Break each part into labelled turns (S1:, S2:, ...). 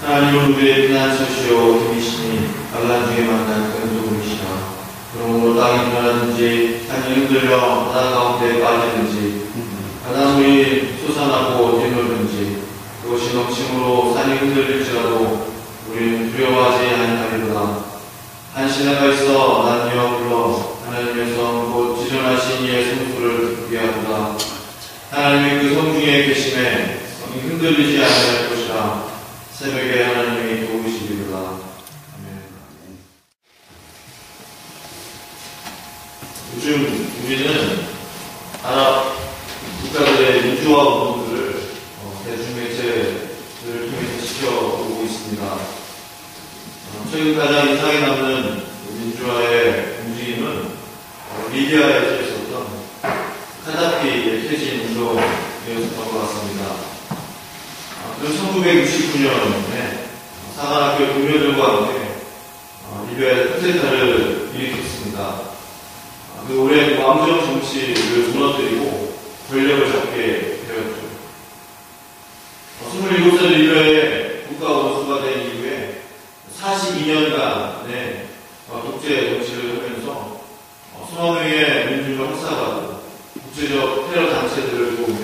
S1: 하나님은 우리의 피난처시오 힘이시니 반란 중에 만난 큰 도움이시라. 그러므로 땅이 무너라든지 산이 흔들려 바다 가운데 빠지든지 바닷물이 솟아나고 뒤놀든지 그것이 넘침으로 산이 흔들릴지라도 우리는 두려워하지 아니하리로다. 한 시내가 있어 나뉘어 불러 하나님의 성 곧 지존하신 이의 성수를 듣게 하도다. 하나님의 그 성 중에 계심에 성이 흔들리지 아니할 것이라. 새벽에 하나님이 도우시리로다. 아멘. 요즘 우리는 아랍 국가들의 민주화 운동들을 대중매체를 통해서 지켜보고 있습니다. 최근 가장 인상에 남는 민주화의 움직임은 리비아에서 있었던 카다피의 퇴진 운동이었던 것 같습니다. 1969년에 사관학교 동료들과 함께 리비아의 쿠데타를 일으켰습니다. 그 오랜 왕정 정치를 무너뜨리고 권력을 잡게 되었죠. 27살 리비아의 국가 원수가 된 이후에 42년간의 독재 정치를 하면서 수만 명의 민중을 학살하고 국제적 테러 단체들을 도우며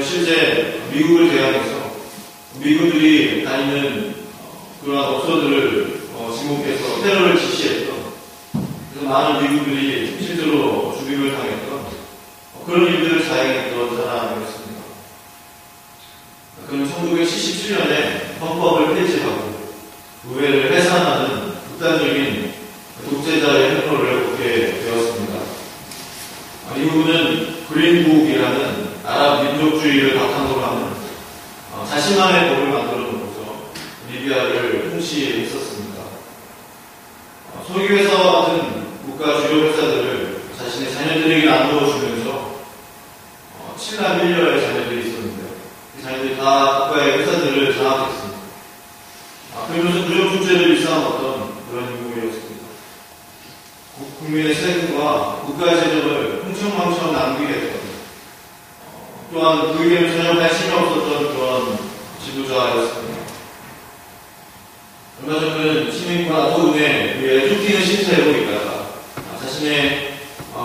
S1: 실제 미국을 대항해서 미국들이 다니는 그러한 업소들을 지목해서 테러를 지시했던, 그래서 많은 미국들이 실제로 죽임을 당했던 그런 일들을 자행했던 사람이었습니다. 그는 1977년에 헌법을 폐지하고 의회를 해산하는 극단적인 독재자의 행로를 걷게 되었습니다. 이 부분은 그린북이라는 아랍 민족주의를 바탕으로 하는 자신만의 법을 만들어 놓고서 리비아를 통치했었습니다. 소유회사와 같은 국가 주요 회사들을 자신의 자녀들에게 나누어 주면서 7남 1녀의 자녀들이 있었는데 그 자녀들이 다 국가의 회사들을 장악했습니다. 그러면서 부정축제를 일삼았던 그런 인물이었습니다. 국민의 세금과 국가의 재정을 흥청망청 낭비게 했던, 또한 그에게는 전혀 관심이 없었던 그런 지도자였습니다. 얼마 전에는 시민과 도움에 그의 쫓기는 신세로 있다가 자신의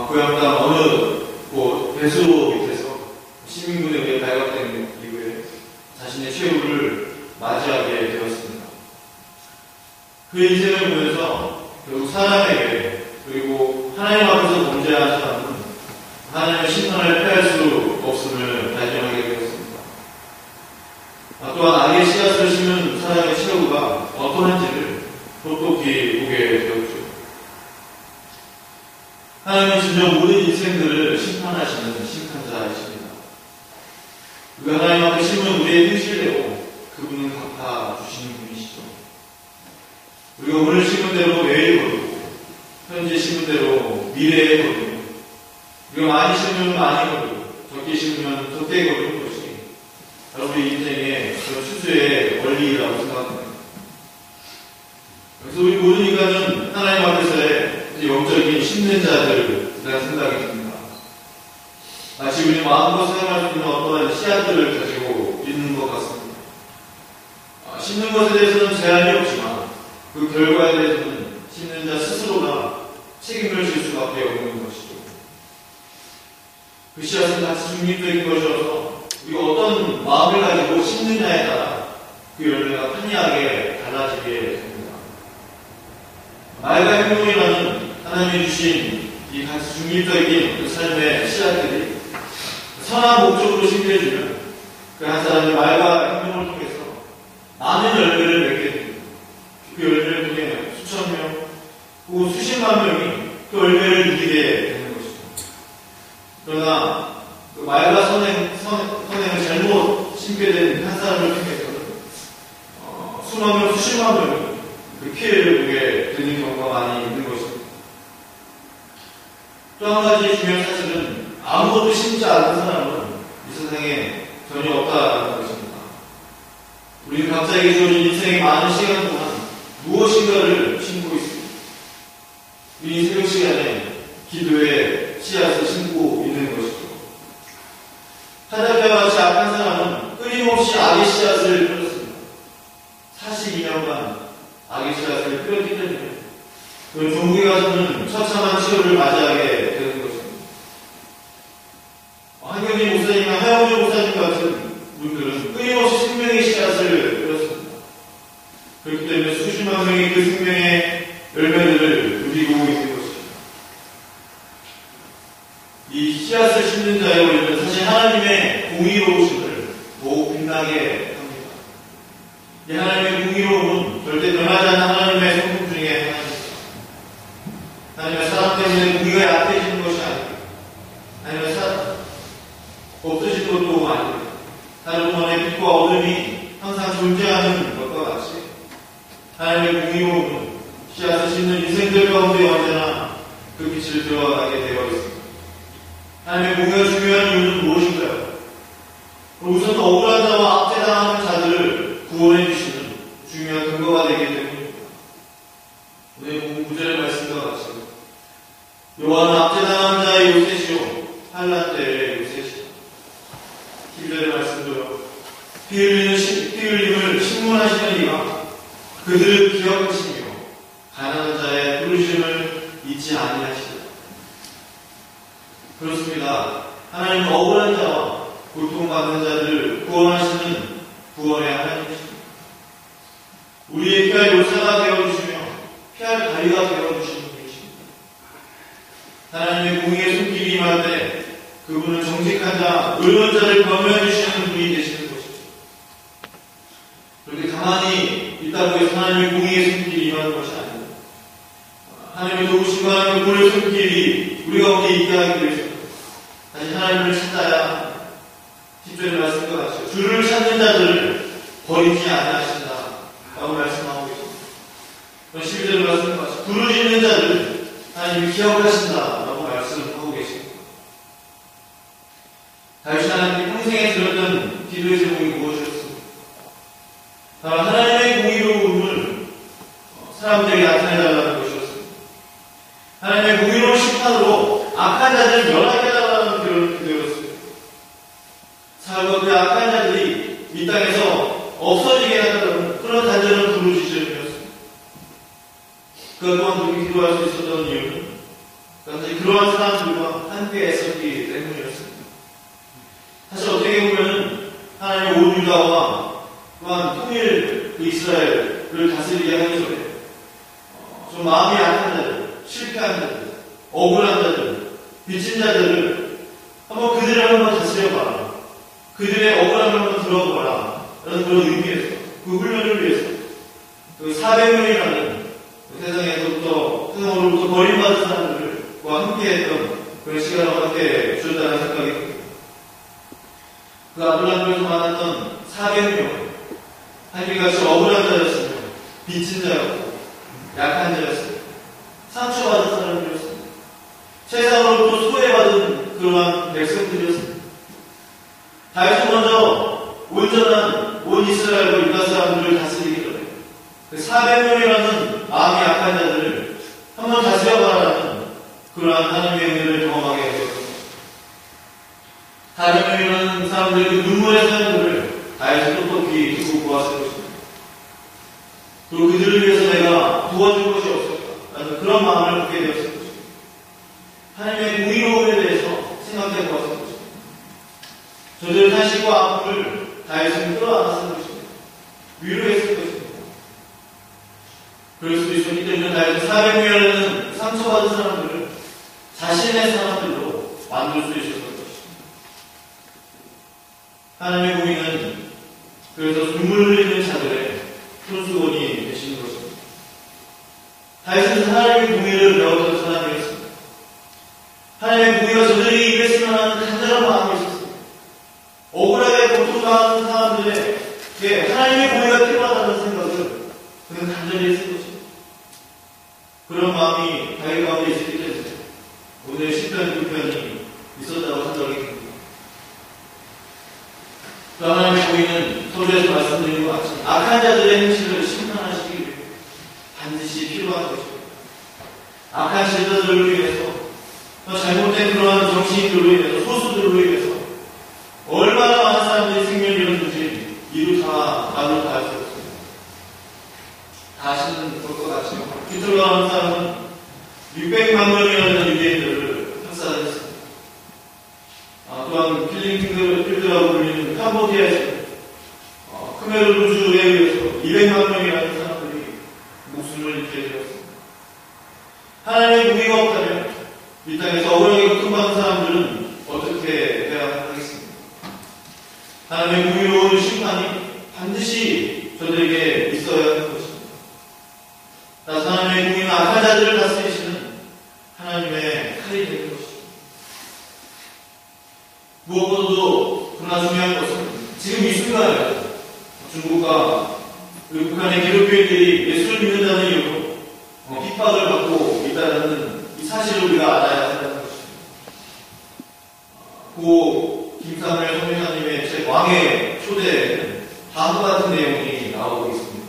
S1: 고향 땅 어느 배수로 밑에서 시민군에 의해 발각된 이후에 자신의 최후를 맞이하게 되었습니다. 그의 인생을 보면서 결국 사람에게, 그리고 하나님 앞에서 범죄한 사람은 하나님의 심판을 피할 수 없음을 발견하게 되었습니다. 또한 악의 씨앗을 심은 사람의 최후가 어떠한지를 똑똑히 보게 되었죠. 하나님은 진정 모든 인생들을 심판하시는 심판자이십니다. 그가 하나님 앞에 심은 우리의 현실대로 그분은 갚아주시는 분이시죠. 우리가 오늘 심은 대로 내일 거두고, 현재 심은 대로 미래에 거두고, 우리가 많이 심으면 많이 거두고, 적게 심으면 적게 거두는 것이 바로 우리 인생의 그런 추수의 원리라고 생각합니다. 그래서 우리 모든 인간은 하나님 앞에서의 영적인 심는 자들이라는 생각이 듭니다. 마치 우리 마음으로 사용할 수 있는 어떠한 씨앗들을 가지고 있는 것 같습니다. 심는 것에 대해서는 제한이 없지만 그 결과에 대해서는 심는 자 스스로가 책임을 질 수밖에 없는 것이죠. 그 씨앗은 같이 중립적인 것이어서 우리가 어떤 마음을 가지고 심느냐에 따라 그 열매가 판이하게 달라지게 됩니다. 말과 행동이라는 하나님이 주신 이 같이 중립적인 그 삶의 씨앗들이 선한 목적으로 심겨지면 그 한 사람의 말과 행동을 통해서 많은 열매를 맺게 됩니다. 그 열매를 통해 수천 명 혹은 수십만 명이 그 열매를 누리게 되는 것이죠. 그러나 그 말과 선행을 잘못 심게 된 한 사람을 통해서는 수만 명, 수십만 명이 그 피해를 보게 되는 경우가 많이 있는 것입니다. 또 한 가지 중요한 사실은 아무것도 심지 않는 사람은 이 세상에 전혀 없다는 것입니다. 우리는 각자에게 주어진 인생의 많은 시간 동안 무엇인가를 심고 있습니다. 이 새벽 시간에 기도에 씨앗을 심고 있는 것이죠. 하나님과 같이 악한 사람은 끊임없이 악의 씨앗을 뿌렸습니다. 종국에 가서는 처참한 치료를 맞이하게 되는 것입니다. 한경진 목사님이나 하영준 목사님 같은 분들은 끊임없이 생명의 씨앗을 뿌렸습니다. 그렇기 때문에 수십만 명이 그 생명의 열매들을 누리고 있는 것입니다. 이 씨앗을 심는 자의 우리는 사실 하나님의 공의로우심을 더욱 빛나게 합니다. 이 하나님의 공의로움은 절대 변하지 않는 하나님의 성품 중에 하나입니다. 하나님의 사람 때문에 공의가 약해지는 것이 아닙니다. 하나님의 사람 없어진 것도 아닙니다. 다른 동안의 빛과 어둠이 항상 존재하는 것과 같이 하나님의 공의로움은 씨앗을 심는 인생들 가운데 언제나 그 빛을 들어가게 되어 있습니다. 하나님의 공의가 중요한 이유는 무엇인가요? 우선 억울한 자와 압제당하는 자들을 구원해 주시는 중요한 근거가 되기 때문입니다. 오늘 본문 9절의 말씀과 같이 여호와는 압제당한 자의 요새시오 환난 때의 요새시오. 12절의 말씀도요. 피 흘림을 신문하시는 이가 그들을 기억하시며 가난한 자의 부르심을 잊지 아니하시리라. 그렇습니다. 하나님은 억울한 자와 고통받는 자들을 구원하시는 구원의 하나님이십니다. 우리의 피할 요새가 되어주시며 피할 다리가 되어주시는 분이십니다. 하나님의 공의의 손길이 임할 때 그분은 정직한 자, 의로운 자를 변호해 주시는 분이 되시는 것입니다. 그렇게 가만히 있다고 해서 하나님의 공의의 손길이 임하는 것이 아닙니다. 하나님의 도우심과 하나님의 공의의 손길이 우리 가운데 있게 하기 위해서 다시 하나님을 찾아야 10절의 말씀과 같이 주를 찾는 자들을 버리지 아니하신다 라고 말씀하고 계십니다. 11절의 말씀과 같이 부르짖는 자들을 하나님이 기억하신다 라고 말씀하고 계십니다. 다윗이 하나님께 평생에 들었던 기도의 제목이 무엇이었습니까? 바로 하나님의 공의로움을 사람들에게 나타내달라는 것이었습니다. 하나님의 공의로운 심판으로 악한 자들을 멸하게 해달라는 그런 기도였습니다. 사울과 그 악한 자들이 이 땅에서 없어지게 해달라는 그런 단절한 부르짖음이었습니다. 그 또한 그렇게 기도할 수 있었던 이유는 그러한 사람들과 함께 애썼기 때문이었습니다. 사실 어떻게 보면 하나님의 온 유다와 또한 통일 이스라엘을 다스리게 하기 전에 좀 마음이 약한 자들, 실패한 자들, 억울한 자들, 빚진 자들을 한번 그들을 한번 다스려봐라. 그들의 억울함을 한번 들어보라. 라는 그런 의미에서 그 훈련을 위해서 그 400명이라는 세상으로부터 버림받은 사람들과 함께했던 그런 시간을 함께 주셨다는 생각이 듭니다. 그 아브라함에서 만났던 400명 한결같이 억울한 자였으며 빚진 자였고 약한 자였습니다. 상처받은 사람들이었습니다. 세상으로부터 소외받은 그러한 백성들이었습니다. 다윗은 먼저 온전한 온 이스라엘과 유다 사람들을 다스리기 전에 그 400명이라는 마음이 약한 자들을 한번 다스려봐라는 그러한 하나님의 은혜를 경험하게 되었습니다. 400명이라는 사람들의 그 눈물의 사연들을 다윗은 똑똑히 두고 보았을 것입니다. 그리고 그들을 위해서 내가 도와줄 것이 없을까 라는 그런 마음을 갖게 되었을 것입니다. 하나님의 공의로움에 대해서 생각해 보았을 것입니다. 저들의 탄식과 아픔을 다윗은 끌어안았을 것입니다. 위로했을 것입니다. 그럴 수도 있었기 때문에 다윗은 400명이라는 상처받은 사람들을 자신의 사람들로 만들 수 있었을 것입니다. 하나님의 공의는 그래서 눈물 흘리는 자들의 손수건이 되시는 것입니다. 다윗은 하나님의 공의를 배웠던 사람이었습니다. 하나님의 공의가 저들이 이랬으면 하는 간절한 마음이 있었습니다. 억울하게 고통당하는 사람들에게 하나님의 공의가 필요하다는 생각을 그는 간절히 했을 것입니다. 그런 마음이 다윗 가운데 있었기 때문에 오늘 10편 9편이 있었다고 생각이 듭니다. 또 하나님의 공의는 서두에서 말씀드린 것 같이 악한 자들의 행실을 심판하시기 위해 반드시 필요한 것입니다. 악한 제자들을 위해서 또 잘못된 그러한 정치인들로 인해서 소수들로 인해서 얼마나 많은 사람들이 생명을 잃었는지 이루 다 말로 다 할 수 없습니다. 다 아시는 것과 같이 휘둘러가는 사람은 세상에서 억울하게 고통받는 사람들은 어떻게 해야 하겠습니까? 하나님의 공의로운 심판이 반드시 저들에게 있어야 할 것입니다. 따라서 하나님의 공의는 악한 자들을 다스리시는 하나님의 칼이 될 것입니다. 무엇보다도 그러나 중요한 것은 지금 이 순간에 중국과 북한의 기독교인들이 예수를 믿는다는 이유로 핍박을 받고 있다는 이 사실을 우리가 알아야 한다는 것입니다. 고 김사무엘 선교사님의 책 왕의 초대에는 다음과 같은 내용이 나오고 있습니다.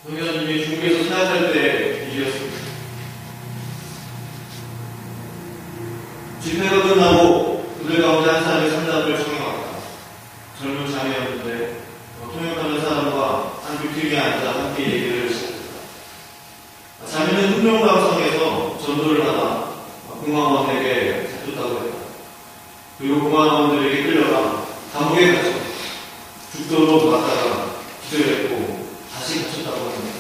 S1: 선교사님이 중국에서 사역할 때 일이었습니다. 집회가 끝나고 그들 가운데 한 사람이 상담을 청해왔다. 젊은 자매였는데 통역하는 사람과 한 뷰팅에 앉아 함께 얘기를 시작했다. 자매는 흑룡강성에서 전도를 하다 공화원에게 잡혔다고 했다. 그리고 공화원들에게 끌려가 감옥에 갇혀 죽도록 맞다가 기절했고 다시 갇혔다고 합니다.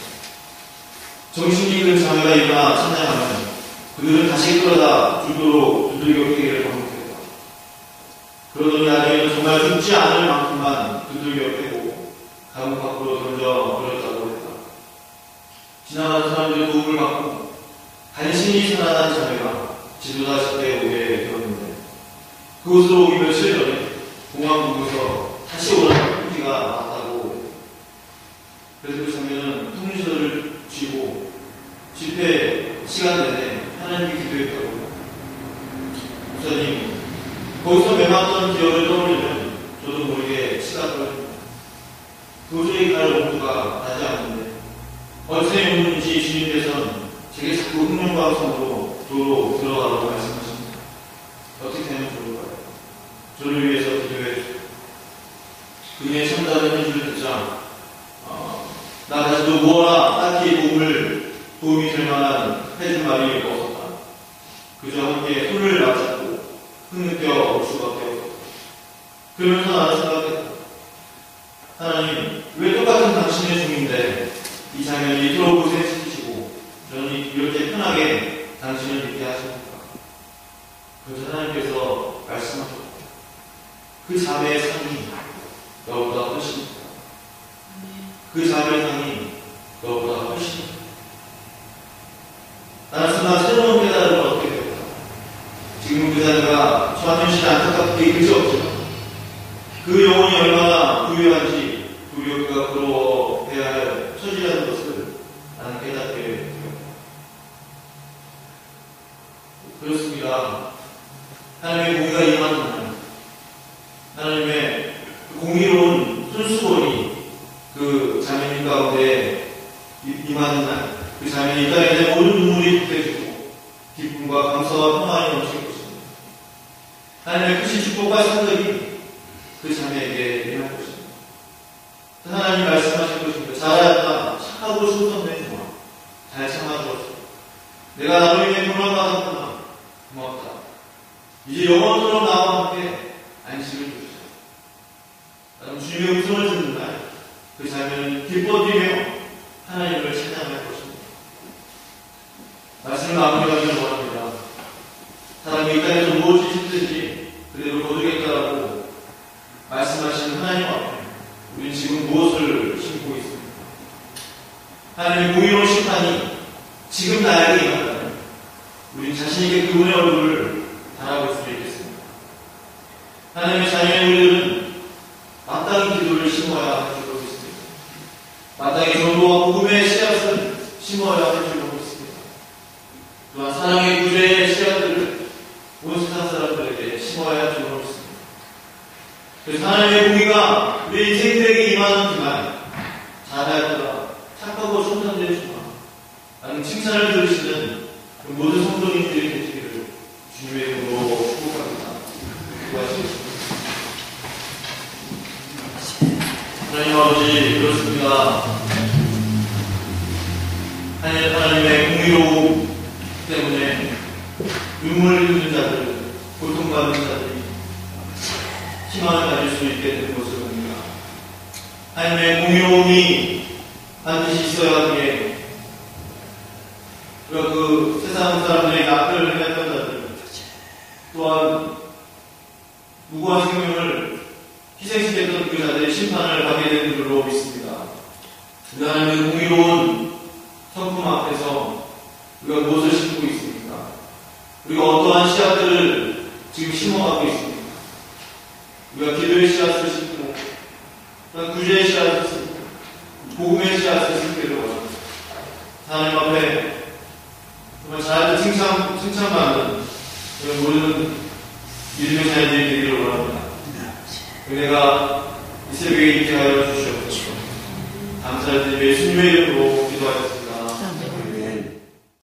S1: 정신이 든 자매가 일어나 찬양하면 그들은 다시 끌어다 죽도록 두들겨 패기를 반복했다. 그러더니 나중에는 정말 죽지 않을 만큼만 두들겨 패고 감옥 밖으로 던져버렸다고 했다. 지나가는 사람들의 도움을 받고 간신히 살아난 자매가 지도자 집회에 오게 되었는데 그곳으로 오기 며칠 전에 공항국에서 다시 오라는 통지가 나왔다고. 그래서 그 자매는 통지서를 쥐고 집회 시간 내내 하나님께 기도했다고. 목사님, 거기서 맺었던 기억을 떠올리면 저도 모르게 시각을 도저히 갈 엄두가 나지 않는데 어디서 오는지 주님께서는 제게 자꾸 흑룡강성으로 도로 들어가라고 말씀하십니다. 어떻게 하면 좋을까요? 저를 위해서 기도해 주세요. 그녀의 참다른 현실을 듣자 나 자신도 무엇나 딱히 도움이 될 만한 해줄 말이 없었다. 그저 함께 손을 맞잡고 흐느껴 올 수밖에 없었다. 그러면서 나는 생각했다. 하나님, 왜 똑같은 당신의 중인데 이 자매를 이토록 고생시키시고 저는 이렇게 편하게 당신을 믿게 하십니까? 그래서 하나님께서 말씀하셨다. 그 자매의 상이 너보다 훨씬 있다. 그 자매의 상이 너보다 훨씬 있다. 나는 순간 새로운 깨달음을 얻게 되었다. 지금 그 자매가 처한 현실이 안타깝게 그지없지만 그 영혼이 얼마나 부유한지 두렵고 부러워해야 할 처지라는 것을 나는 깨닫게 되었다. 그렇습니다. 하나님의 공의가 임하는 날, 하나님의 공의로운 손수건이 그 자매님 가운데 임하는 날, 그 자매는 이 땅에 대한 모든 눈물이 붓해지고 기쁨과 감사와 평안이 넘칠 것입니다. 하나님의 크신 축복과 상급이 그 자매에게 임할 것입니다. 하나님 말씀하실 것입니다. 잘하였다. 착하고 순선된 주마. 잘 참아주었어. 내가 나로 인해 고난받았구나. 고맙다. 이제 영원토록 나와 함께 안식을 주시오. 나는 주님의 음성을 듣는 날, 그 자매는 기뻐 뛰며 하나님을 찬양할 것입니다. 말씀을 마무리하기를 원합니다. 사람이 이 땅에서 무엇이 힘든지 그대로 거두겠다라고 말씀하시는 하나님 앞에 우리는 지금 무엇을 심고 있습니까? 하나님의 공의로운 심판이 지금 나에게 임한다면 우리는 자신에게 그분의 얼굴을 바라볼 수 있겠습니다. 하나님의 자녀인 우리들은 마땅히 기도를 심어야 할 줄 알고 있습니다. 마땅히 전도와 복음의 씨앗을 심어야 할 줄 알고 있습니다. 또한 사랑의 구제의 씨앗들을 온 세상 사람들에게 심어야 할 줄 알고 있습니다. 그래서 하나님의 공의가 우리 인생들에게 임하는 주말, 잘하였더라, 착하고 충성된 주말, 라는 칭찬을 들으시는 그 모든 성도님들이 되시기를 주님의 이름으로 축복합니다. 수고하셨습니다. 하나님 아버지, 그렇습니다. 하나님의 공의로움 때문에 눈물을 흘리는 자들, 고통받는 자들이 희망을 가질 수 있게 된 것을 봅니다. 하나님의 공의로움이 반드시 있어야 하기에 우리가 그 세상 사람들의 악을 행했던 자들, 또한 무고한 생명을 희생시켰던 그 자들의 심판을 받게 되는 줄로 믿습니다. 우리 하나님의 공의로운 성품 앞에서 우리가 무엇을 심고 있습니까? 우리가 어떠한 씨앗들을 지금 심어가고 있습니까? 우리가 기도의 씨앗을 심고, 구제의 씨앗을 심고, 복음의 씨앗을 심기를 원합니다. 하나님 앞에 정말 잘 칭찬받는 그런 모든 믿음의 자녀들이 되기를 원합니다. 은혜가 이 새벽에 있게 하여 주시옵소서. 감사드리며 예수님의 이름으로 기도하였습니다.